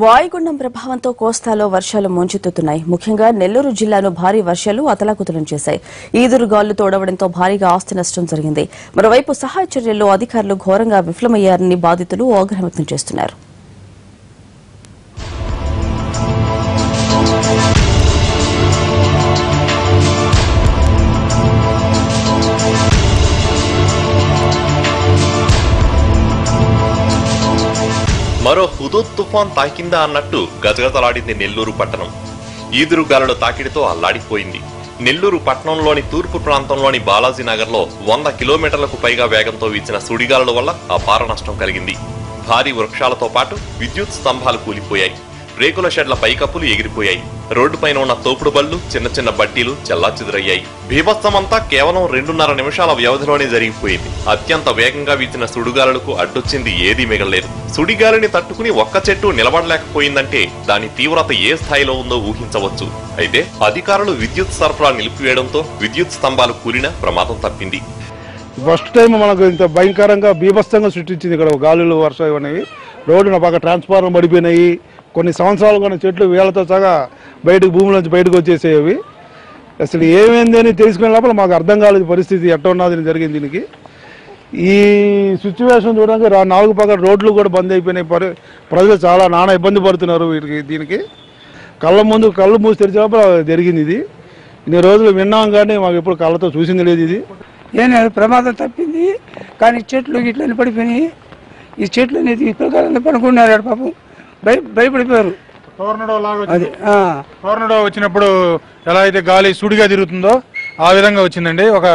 వాయుగుండం ప్రభావంతో కోస్తాలో వర్షాలు ముంచెత్తుతున్నాయి. ముఖ్యంగా నెల్లూరు జిల్లాను భారీ వర్షాలు అతలాకుతలం చేశాయి. ఈదురుగాలు తోడవడంతో భారీగా ఆస్తి నష్టం జరిగింది. మరోవైపు సహాయ చర్యల్లో అధికారులు ఘోరంగా విఫలమయ్యారని బాధితులు ఆగ్రహం వ్యక్తం చేస్తున్నారు. మరో హుదూద్ తుఫాన్ తాకిందా అన్నట్టు గజగజలాడింది నెల్లూరు పట్టణం. ఈదురుగాలుల తాకిడితో అల్లాడిపోయింది. నెల్లూరు పట్టణంలోని తూర్పు ప్రాంతంలోని బాలాజీనగర్లో 100 కిలోమీటర్లకు పైగా వేగంతో వీచిన సుడిగాలుల వల్ల అపార నష్టం కలిగింది. భారీ వృక్షాలతో పాటు విద్యుత్ స్తంభాలు కూలిపోయాయి. రేకుల షెడ్ల పైకప్పులు ఎగిరిపోయాయి. రోడ్డుపైన ఉన్న తోపుడు బళ్లు, చిన్న చిన్న బట్టీలు చెల్లాచెదురయ్యాయి. బీభత్సమంతా కేవలం 2.5 నిమిషాల వ్యవధిలోనే జరిగిపోయింది. అత్యంత వేగంగా వీచిన సుడిగాలులకు అడ్డొచ్చింది ఏదీ మిగలలేదు. సుడిగాలిని తట్టుకుని ఒక్క చెట్టు నిలబడలేకపోయిందంటే దాని తీవ్రత ఏ స్థాయిలో ఉందో ఊహించవచ్చు. అయితే అధికారులు విద్యుత్ సరఫరా నిలిపివేయడంతో విద్యుత్ స్తంభాలు కూలిన ప్రమాదం తప్పింది. ఫస్ట్ టైం మనకు ఇంత భయంకరంగా బీభత్సంగా సృష్టించింది ఇక్కడ గాలులు వర్షం అనేవి. రోడ్డున బాగా ట్రాన్స్ఫార్మర్ పడిపోయినాయి. కొన్ని సంవత్సరాలు కొన్ని చెట్లు వేళ్లతో సగా బయటకు భూమిలోంచి బయటకు వచ్చేసేవి. అసలు ఏమైంది అని తెలుసుకునే లోపల మాకు అర్థం కాలేదు పరిస్థితి ఎట్ట ఉన్నది జరిగింది. దీనికి ఈ సిచ్యువేషన్ చూడడానికి 4 పక్కన రోడ్లు కూడా బంద్ అయిపోయినాయి. ప్రజలు చాలా నానా ఇబ్బంది పడుతున్నారు. దీనికి కళ్ళు మూసి తెరిచే లోపల జరిగింది. ఇది ఇన్ని రోజులు విన్నాం కానీ మాకు ఎప్పుడు కళ్ళతో చూసింది లేదు. ఇది ఏం ప్రమాదం తప్పింది కానీ చెట్లు గిట్లని పడిపోయినాయి. ఈ చెట్లు అనేది ప్రకారంగా పడుకున్నారు. పాపం భయపడిపోయారు. టోర్నడో వచ్చినప్పుడు ఎలా అయితే గాలి సుడిగా తిరుగుతుందో ఆ విధంగా వచ్చిందండి. ఒక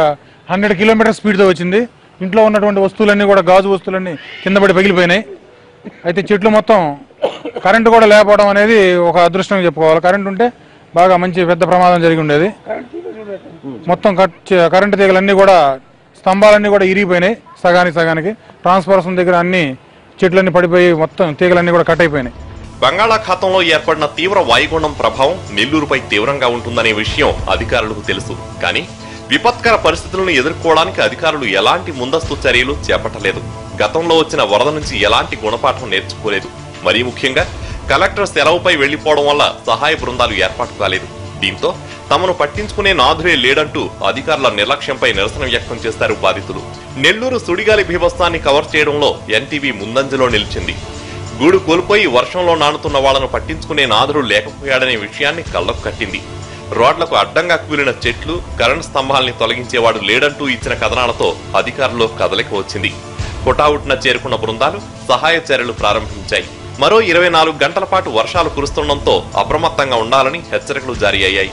100 కిలోమీటర్ స్పీడ్తో వచ్చింది. ఇంట్లో ఉన్నటువంటి వస్తువులన్నీ కూడా గాజు వస్తువులన్నీ కింద పడి పగిలిపోయినాయి. అయితే చెట్లు మొత్తం కరెంటు కూడా లేకపోవడం అనేది ఒక అదృష్టం చెప్పుకోవాలి. కరెంటు ఉంటే బాగా మంచి పెద్ద ప్రమాదం జరిగి ఉండేది. మొత్తం కరెంటు తీగలన్నీ కూడా స్తంభాలన్నీ కూడా ఇరిగిపోయినాయి. సగానికి ట్రాన్స్ఫార్మర్ దగ్గర అన్ని చెట్లన్నీ పడిపోయి మొత్తం తీగలన్నీ కూడా కట్ అయిపోయినాయి. బంగాళాఖాతంలో ఏర్పడిన తీవ్ర వాయుగుండం ప్రభావం నెల్లూరుపై తీవ్రంగా ఉంటుందనే విషయం అధికారులకు తెలుసు. కానీ విపత్కర పరిస్థితులను ఎదుర్కోవడానికి అధికారులు ఎలాంటి ముందస్తు చర్యలు చేపట్టలేదు. గతంలో వచ్చిన వరద నుంచి ఎలాంటి గుణపాఠం నేర్చుకోలేదు. మరీ ముఖ్యంగా కలెక్టర్ సెలవుపై వెళ్లిపోవడం వల్ల సహాయ బృందాలు ఏర్పాటు కాలేదు. దీంతో తమను పట్టించుకునే నాథుడే లేడంటూ అధికారుల నిర్లక్ష్యంపై నిరసన వ్యక్తం చేశారు బాధితులు. నెల్లూరు సుడిగాలి బీభత్సాన్ని కవర్ చేయడంలో ఎన్టీవీ ముందంజలో నిలిచింది. గూడు కోల్పోయి వర్షంలో నానుతున్న వాళ్లను పట్టించుకునే నాథుడు లేకపోయాడనే విషయాన్ని కళ్లకు కట్టింది. రోడ్లకు అడ్డంగా కూలిన చెట్లు, కరెంట్ స్తంభాల్ని తొలగించేవాడు లేడంటూ ఇచ్చిన కథనాలతో అధికారుల్లో కదలిక వచ్చింది. హుటాహుటిన చేరుకున్న బృందాలు సహాయ చర్యలు ప్రారంభించాయి. మరో 24 గంటల పాటు వర్షాలు కురుస్తుండటంతో అప్రమత్తంగా ఉండాలని హెచ్చరికలు జారీ అయ్యాయి.